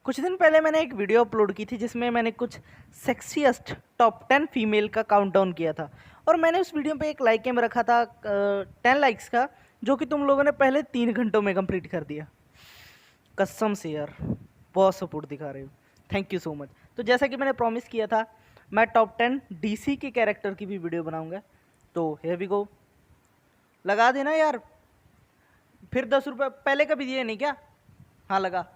कुछ दिन पहले मैंने एक वीडियो अपलोड की थी जिसमें मैंने कुछ सेक्सीएस्ट टॉप 10 फीमेल का काउंटडाउन किया था और मैंने उस वीडियो पे एक लाइक एम रखा था 10 लाइक्स का, जो कि तुम लोगों ने पहले 3 घंटों में कंप्लीट कर दिया। कसम से यार, बहुत सपोर्ट दिखा रहे हो, थैंक यू सो मच। तो जैसा कि मैंने प्रॉमिस किया था, मैं टॉप 10 डीसी के कैरेक्टर की भी वीडियो बनाऊंगा, तो हियर वी गो। लगा देना यार, फिर 10 रुपये पहले कभी दिए नहीं क्या? हाँ लगा।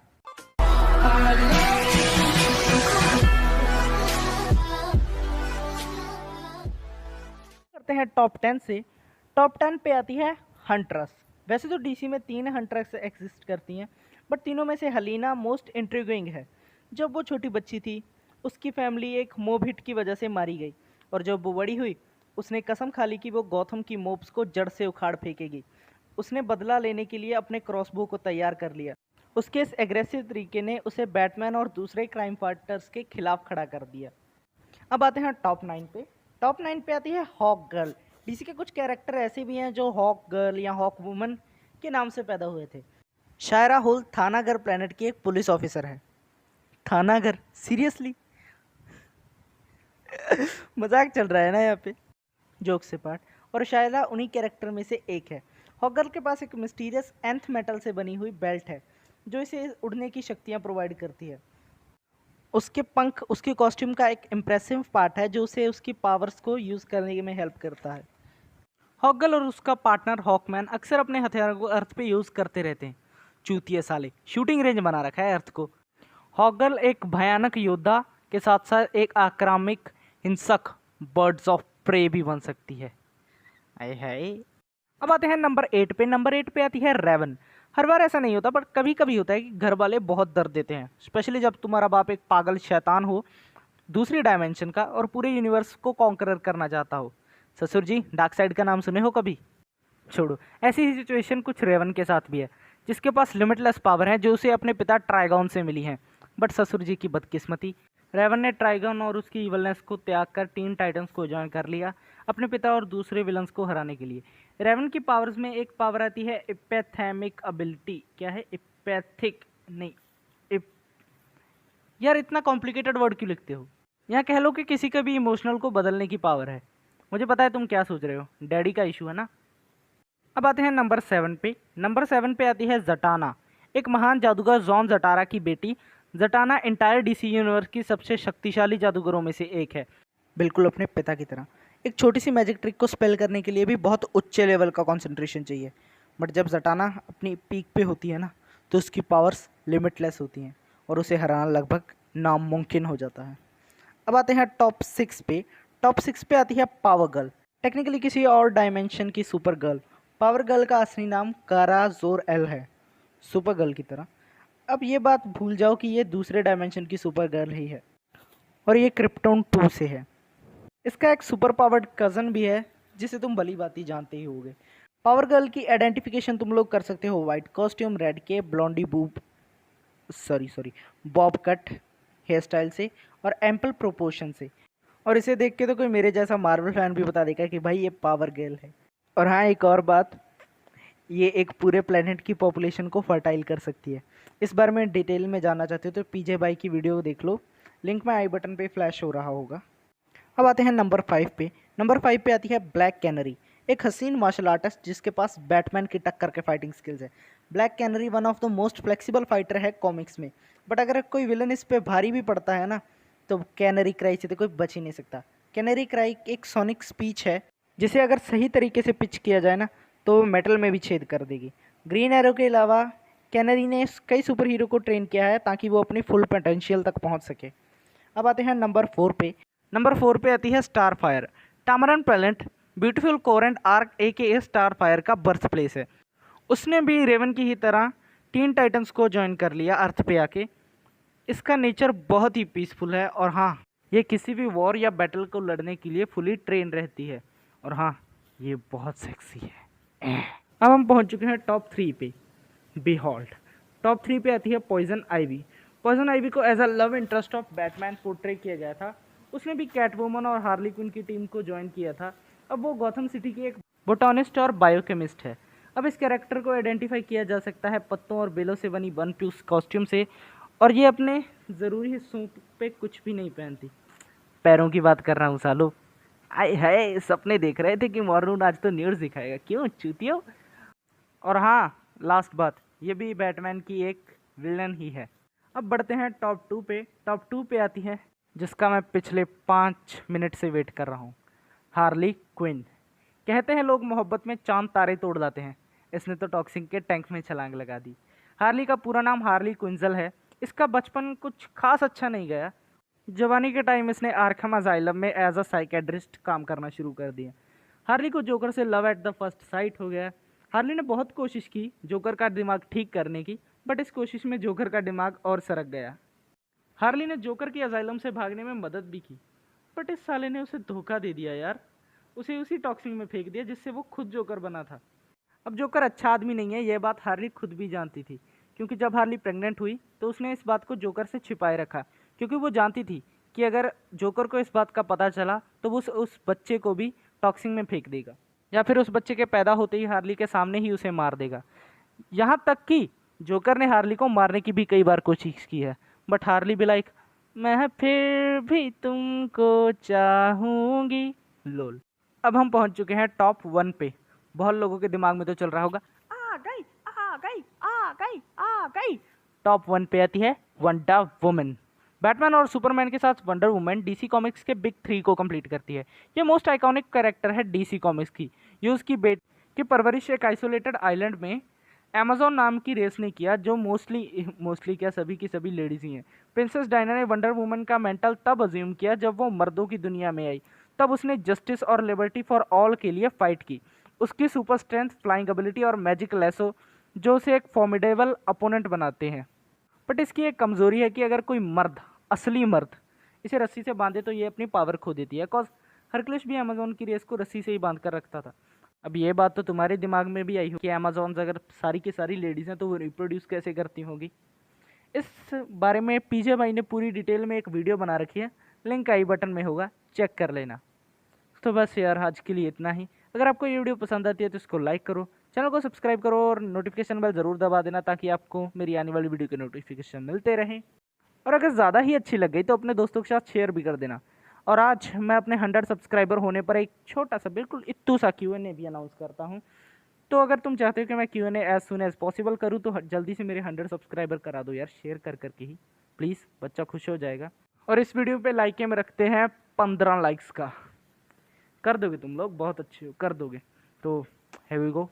करते हैं टॉप 10 से। टॉप 10 पे आती है हंट्रेस। वैसे तो डीसी में 3 हंट्रेस एग्जिस्ट करती हैं, बट तीनों में से हलीना मोस्ट इंट्रिगिंग है। जब वो छोटी बच्ची थी, उसकी फैमिली एक मोब हिट की वजह से मारी गई, और जब वो बड़ी हुई, उसने कसम खा ली कि वो गॉथम की मोब्स को जड़ से उखाड़ फेंकेगी। उसने बदला लेने के लिए अपने क्रॉसबो को तैयार कर लिया। उसके इस एग्रेसिव तरीके ने उसे बैटमैन और दूसरे क्राइम फाइटर्स के खिलाफ खड़ा कर दिया। अब आते हैं टॉप 9 पे। टॉप 9 पे आती है हॉक गर्ल। डीसी के कुछ कैरेक्टर ऐसे भी हैं जो हॉक गर्ल या हॉक वुमन के नाम से पैदा हुए थे। शायरा होल थानागर प्लेनेट की एक पुलिस ऑफिसर है। थानागर, सीरियसली? मजाक चल रहा है ना यहाँ पे, जोक से पार्ट। और शायरा उन्हीं कैरेक्टर में से एक है। हॉक गर्ल के पास एक मिस्टीरियस एंथ मेटल से बनी हुई बेल्ट है जो इसे उड़ने की शक्तियाँ प्रोवाइड करती है। उसके पंख उसके कॉस्ट्यूम का एक इम्प्रेसिव पार्ट है जो उसे उसकी पावर्स को यूज़ करने में हेल्प करता है। हॉकगर्ल और उसका पार्टनर हॉकमैन अक्सर अपने हथियारों को अर्थ पे यूज़ करते रहते हैं। चूतिए साले, शूटिंग रेंज बना रखा है अर्थ को। हॉकगर्ल एक भयानक योद्धा के साथ साथ एक आक्रामक हिंसक बर्ड्स ऑफ प्रे भी बन सकती है। आए हाय। अब आते हैं नंबर 8 पे। नंबर 8 पे आती है रेवन। हर बार ऐसा नहीं होता, पर कभी कभी होता है कि घर वाले बहुत दर्द देते हैं, स्पेशली जब तुम्हारा बाप एक पागल शैतान हो दूसरी डायमेंशन का और पूरे यूनिवर्स को कॉन्करर करना चाहता हो। ससुर जी, डार्क साइड का नाम सुने हो कभी? छोड़ो, ऐसी ही सिचुएशन कुछ रेवन के साथ भी है, जिसके पास लिमिटलेस पावर है जो उसे अपने पिता ट्राइगॉन से मिली है। बट ससुर जी की बदकिस्मती, रेवन ने ट्राइगॉन और उसकी इवलनेस को त्याग कर टीन टाइटन्स को ज्वाइन कर लिया अपने पिता और दूसरे विलन्स को हराने के लिए। रेवन की पावर्स में एक पावर आती है इपैथेमिक एबिलिटी। क्या है? इपैथिक नहीं, यार इतना कॉम्प्लिकेटेड वर्ड क्यों लिखते हो? यहाँ कह लो कि किसी का भी इमोशनल को बदलने की पावर है। मुझे पता है तुम क्या सोच रहे हो, डैडी का इशू है ना। अब आते हैं नंबर 7 पे। नंबर 7 पे आती है जटाना, एक महान जादूगर जॉन जटारा की बेटी। जटाना इंटायर डीसी यूनिवर्स की सबसे शक्तिशाली जादूगरों में से एक है, बिल्कुल अपने पिता की तरह। एक छोटी सी मैजिक ट्रिक को स्पेल करने के लिए भी बहुत उच्च लेवल का कंसंट्रेशन चाहिए। बट जब जटाना अपनी पीक पे होती है ना, तो उसकी पावर्स लिमिटलेस होती हैं और उसे हराना लगभग नामुमकिन हो जाता है। अब आते हैं टॉप 6 पे। टॉप 6 पे आती है पावर गर्ल, टेक्निकली किसी और डायमेंशन की सुपर गर्ल। पावर गर्ल का असली नाम कारा जोर एल है, सुपर गर्ल की तरह। अब ये बात भूल जाओ कि ये दूसरे डायमेंशन की सुपर गर्ल ही है, और ये क्रिप्टोन 2 से है। इसका एक सुपर पावर्ड कज़न भी है जिसे तुम भली भांति जानते ही होगे। पावर गर्ल की आइडेंटिफिकेशन तुम लोग कर सकते हो वाइट कॉस्ट्यूम, रेड के, blondie bob cut hair style से और एम्पल प्रोपोर्शन से। और इसे देख के तो कोई मेरे जैसा मार्वल फैन भी बता देगा कि भाई ये पावर गर्ल है। और हाँ, एक और बात, ये एक पूरे प्लेनेट की पॉपुलेशन को फर्टाइल कर सकती है। इस बारे में डिटेल में जानना चाहते हो तो पीजे भाई की वीडियो देख लो, लिंक में आई बटन पे फ्लैश हो रहा होगा। अब आते हैं नंबर 5 पे। नंबर 5 पे आती है ब्लैक कैनरी, एक हसीन मार्शल आर्टिस्ट जिसके पास बैटमैन की टक्कर के फाइटिंग स्किल्स है। Black canary one of the most flexible fighter है कॉमिक्स में। बट अगर कोई विलन इस पे भारी भी पड़ता है ना, तो कैनरी क्राई से तो कोई बच ही नहीं सकता। कैनरी क्राई एक सोनिक स्पीच है जिसे अगर सही तरीके से पिच किया जाए ना, तो मेटल में भी छेद कर देगी। ग्रीन एरो के अलावा कैनरी ने कई सुपर हीरो को ट्रेन किया है ताकि वो अपनी फुल पोटेंशियल तक पहुंच सके। अब आते हैं नंबर 4 पे। नंबर 4 पे आती है star fire. Tamaran planet beautiful कोरेंट आर्क ए स्टार फायर का बर्थ प्लेस है। उसने भी रेवन की ही तरह टीन टाइटन्स को ज्वाइन कर लिया अर्थ पे आके। इसका नेचर बहुत ही पीसफुल है, और हाँ, ये किसी भी वॉर या बैटल को लड़ने के लिए फुली ट्रेन रहती है। और हाँ, ये बहुत सेक्सी है। अब हम पहुंच चुके हैं टॉप 3 पे। बीहॉल्ड। टॉप 3 पे आती है पॉइजन आइवी। पॉइजन आइवी को as a love interest of Batman portray किया गया था। उसने भी कैटवुमन और हार्ली क्विन की टीम को ज्वाइन किया था। अब वो गॉथम सिटी की एक बोटानिस्ट और बायोकेमिस्ट है। अब इस कैरेक्टर को आइडेंटिफाई किया जा सकता है पत्तों और बेलों से बनी वन पीस कॉस्ट्यूम से, और ये अपने ज़रूरी हिस्सों पे कुछ भी नहीं पहनती। पैरों की बात कर रहा हूँ सालो। आए हाय, सपने देख रहे थे कि मॉर्नून आज तो न्यूज़ दिखाएगा, क्यों चूतियो। और हाँ, लास्ट बात, ये भी बैटमैन की एक विलन ही है। अब बढ़ते हैं टॉप 2 पे। टॉप 2 पे आती है जिसका मैं पिछले 5 मिनट से वेट कर रहा हूँ, हार्ली क्विन। कहते हैं लोग मोहब्बत में चांद तारे तोड़ लाते हैं, इसने तो टॉक्सिक के टैंक में छलांग लगा दी। हार्ली का पूरा नाम हार्ली क्विंजल है। इसका बचपन कुछ खास अच्छा नहीं गया। जवानी के टाइम इसने आर्खम अजाइलम में एज अ साइकेट्रिस्ट काम करना शुरू कर दिया। हार्ली को जोकर से love at the first sight हो गया। हार्ली ने बहुत कोशिश की जोकर का दिमाग ठीक करने की, बट इस कोशिश में जोकर का दिमाग और सरक गया। हार्ली ने जोकर की अजाइलम से भागने में मदद भी की, बट इस साले ने उसे धोखा दे दिया यार। उसे उसी टॉक्सिक में फेंक दिया जिससे वो खुद जोकर बना था। अब जोकर अच्छा आदमी नहीं है, यह बात हार्ली खुद भी जानती थी, क्योंकि जब हार्ली प्रेग्नेंट हुई तो उसने इस बात को जोकर से छिपाए रखा, क्योंकि वो जानती थी कि अगर जोकर को इस बात का पता चला तो वो उस बच्चे को भी टॉक्सिक में फेंक देगा, या फिर उस बच्चे के पैदा होते ही हार्ली के सामने ही उसे मार देगा। यहाँ तक कि जोकर ने हार्ली को मारने की भी कई बार कोशिश की है, बट हार्ली भी लाइक, मैं फिर भी तुमको चाहूंगी, लोल। अब हम पहुंच चुके हैं टॉप 1 पे। बहुत लोगों के दिमाग में तो चल रहा होगा, आ गई आ गई आ गई आ गई। टॉप 1 पे आती है वंडर वुमन। बैटमैन और सुपरमैन के साथ वंडर वुमन डीसी कॉमिक्स के बिग 3 को कंप्लीट करती है। ये मोस्ट आइकॉनिक कैरेक्टर है डीसी कॉमिक्स की। ये उसकी बेटी की परवरिश एक आइसोलेटेड आइलैंड में अमेजोन नाम की रेस ने किया, जो मोस्टली क्या सभी की सभी लेडीज ही हैं। प्रिंसेस डायना ने वंडर वुमन का मेंटल तब अज्यूम किया जब वो मर्दों की दुनिया में आई। तब उसने जस्टिस और लिबर्टी फॉर ऑल के लिए फाइट की। उसकी सुपर स्ट्रेंथ, फ्लाइंग एबिलिटी और मैजिक लैसो जो उसे एक फॉर्मिडेबल अपोनेंट बनाते हैं। बट इसकी एक कमज़ोरी है कि अगर कोई मर्द, असली मर्द, इसे रस्सी से बांधे तो ये अपनी पावर खो देती है। कॉज हरक्लिश भी अमेजोन की रेस को रस्सी से ही बांध कर रखता था। अब ये बात तो तुम्हारे दिमाग में भी आई हो कि अमेजोन अगर सारी की सारी लेडीज़ हैं तो वो रिप्रोड्यूस कैसे करती होगी। इस बारे में पीजे भाई ने पूरी डिटेल में एक वीडियो बना रखी है, लिंक आई बटन में होगा, चेक कर लेना। तो बस यार, आज के लिए इतना ही। अगर आपको ये वीडियो पसंद आती है तो इसको लाइक करो, चैनल को सब्सक्राइब करो और नोटिफिकेशन बेल ज़रूर दबा देना, ताकि आपको मेरी आने वाली वीडियो के नोटिफिकेशन मिलते रहें। और अगर ज़्यादा ही अच्छी लग गई तो अपने दोस्तों के साथ शेयर भी कर देना। और आज मैं अपने 100 सब्सक्राइबर होने पर एक छोटा सा, बिल्कुल इत्तू सा Q&A भी अनाउंस करता हूँ। तो अगर तुम चाहते हो कि मैं Q&A as soon as possible करूँ तो जल्दी से मेरे 100 सब्सक्राइबर करा दो यार, शेयर कर करके ही प्लीज़, बच्चा खुश हो जाएगा। और इस वीडियो पे लाइक में रखते हैं 15 लाइक्स का। कर दोगे तुम लोग, बहुत अच्छे हो, कर दोगे तो हैव वी गो।